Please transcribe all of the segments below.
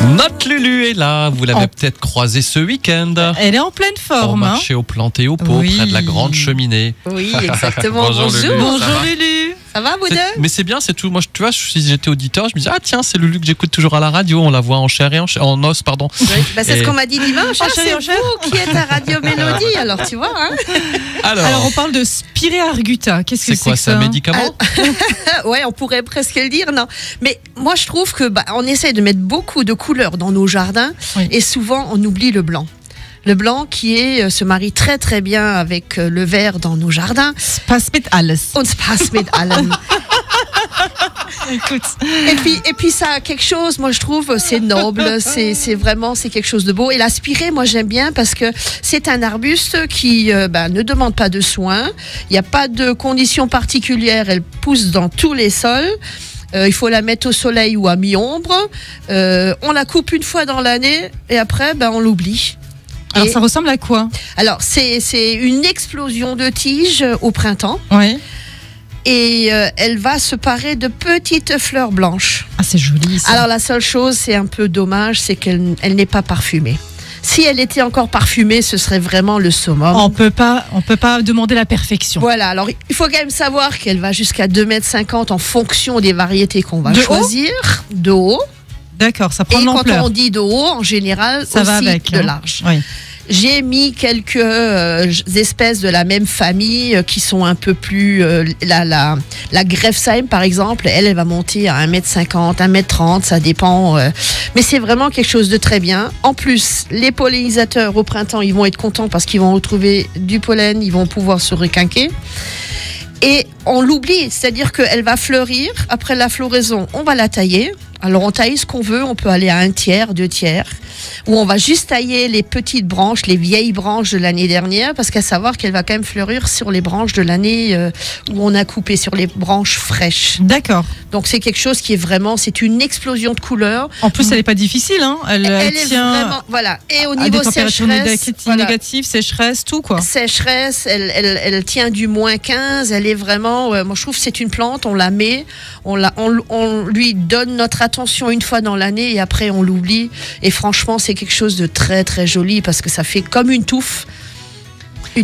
Notre Lulu est là, vous l'avez peut-être croisée ce week-end. Elle est en pleine forme. Au marché aux plantes et aux pots, près de la grande cheminée. Oui, exactement. Bonjour, Lulu. Bonjour Lulu. Ça va, vous deux? Mais c'est bien, c'est tout. Moi, tu vois, si j'étais auditeur, je me disais, ah tiens, c'est Lulu que j'écoute toujours à la radio. On la voit en chair et en os, pardon. Oui, c'est ce qu'on m'a dit dimanche. C'est en chair. vous qui êtes à Radio Mélodie, alors tu vois. Hein. Alors, on parle de Spirée Arguta. Qu'est-ce que c'est quoi, que c'est ça? un médicament? Ouais, on pourrait presque le dire, non. Mais moi, je trouve que on essaie de mettre beaucoup de couleurs dans nos jardins, oui. Et souvent, on oublie le blanc. Le blanc se marie très très bien avec le vert dans nos jardins. Pass mit alles. On se passe mit allem. Écoute. Et puis ça a quelque chose, moi je trouve, c'est noble, c'est quelque chose de beau. Et la spirée, moi j'aime bien parce que c'est un arbuste qui ne demande pas de soins. Il n'y a pas de conditions particulières, elle pousse dans tous les sols. Il faut la mettre au soleil ou à mi-ombre. On la coupe une fois dans l'année et après on l'oublie. Alors ça ressemble à quoi? Alors c'est une explosion de tiges au printemps. Oui. Et elle va se parer de petites fleurs blanches. Ah, c'est joli ça. Alors la seule chose, c'est un peu dommage, c'est qu'elle n'est pas parfumée. Si elle était encore parfumée, ce serait vraiment le summum. On peut pas demander la perfection. Voilà, alors il faut quand même savoir qu'elle va jusqu'à 2,50 m en fonction des variétés qu'on va choisir. De haut. D'accord, ça prend de l'ampleur. Et quand on dit de haut, en général, ça va avec, de large. Oui. J'ai mis quelques espèces de la même famille qui sont un peu plus... la Greffsheim, par exemple, elle va monter à 1,50 m, 1,30 m, ça dépend. Mais c'est vraiment quelque chose de très bien. En plus, les pollinisateurs au printemps, ils vont être contents parce qu'ils vont retrouver du pollen, ils vont pouvoir se requinquer. Et on l'oublie, c'est-à-dire qu'elle va fleurir. Après la floraison, on va la tailler. Alors on taille ce qu'on veut, on peut aller à 1/3, 2/3, où on va juste tailler les petites branches, les vieilles branches de l'année dernière, parce qu'à savoir qu'elle va quand même fleurir sur les branches de l'année où on a coupé, sur les branches fraîches. D'accord. Donc c'est quelque chose qui est vraiment, c'est une explosion de couleurs. En plus, elle n'est pas difficile, hein. Elle tient est vraiment, voilà. Et au à niveau des températures négatives, sécheresse, tout quoi. Sécheresse, elle tient du -15, elle est vraiment, moi je trouve que c'est une plante, on la met, on lui donne notre attention une fois dans l'année et après on l'oublie. Et franchement, c'est quelque chose de très très joli parce que ça fait comme une touffe.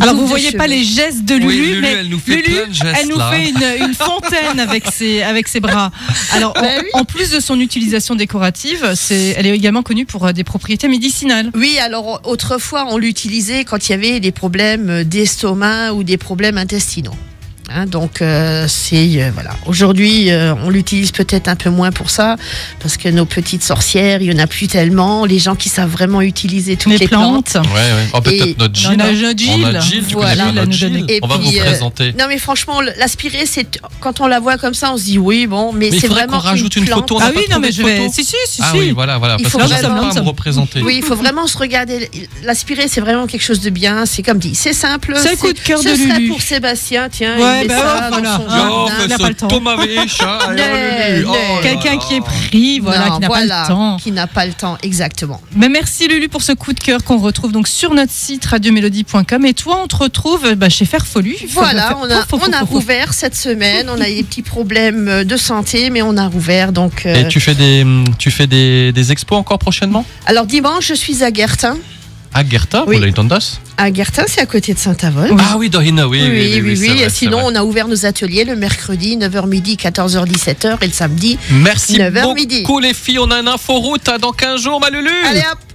Alors vous voyez pas les gestes de Lulu, oui, Lulu, mais elle nous fait Lulu, plein de gestes, elle nous fait une fontaine avec ses bras. Alors en plus de son utilisation décorative, elle est également connue pour des propriétés médicinales. Oui, alors autrefois on l'utilisait quand il y avait des problèmes d'estomac ou des problèmes intestinaux. Hein, donc voilà. Aujourd'hui, on l'utilise peut-être un peu moins pour ça, parce que nos petites sorcières, il y en a plus tellement. Les gens qui savent vraiment utiliser toutes les plantes. Ouais. Oh, peut-être notre Gilles. On a Gilles. Voilà. On va vous présenter. Non, mais franchement, l'aspirée, c'est quand on la voit comme ça, on se dit oui, bon, mais c'est vraiment qu'on rajoute une plante. photo. Ah oui, non, mais je vais. Si. Ah oui, voilà. Il parce faut que vraiment pas me représenter. Oui, il faut vraiment se regarder. L'aspirée, c'est vraiment quelque chose de bien. C'est comme dit, c'est simple. C'est le coup de cœur de Lulu. Ce serait pour Sébastien, tiens. Ouais, il met ça dans son jardin. Il n'a pas le temps. Quelqu'un qui est pris, voilà, qui n'a pas le temps. Qui n'a pas le temps, exactement. Mais merci Lulu pour ce coup de cœur qu'on retrouve donc sur notre site radiomélodie.com. Et toi, on te retrouve chez Fairfollu. Voilà, on a rouvert cette semaine. On a eu des petits problèmes de santé, mais on a rouvert. Donc, Et tu fais des expos encore prochainement? Alors dimanche, je suis à Guertin. À Guertin, oui. À Guertin, c'est à côté de Saint-Avold. Ah oui, Dorina, oui. Et sinon, on a ouvert nos ateliers le mercredi, 9h midi, 14h, 17h, et le samedi, merci 9h midi. Merci beaucoup les filles, on a un inforoute dans 15 jours, ma Lulu. Allez hop.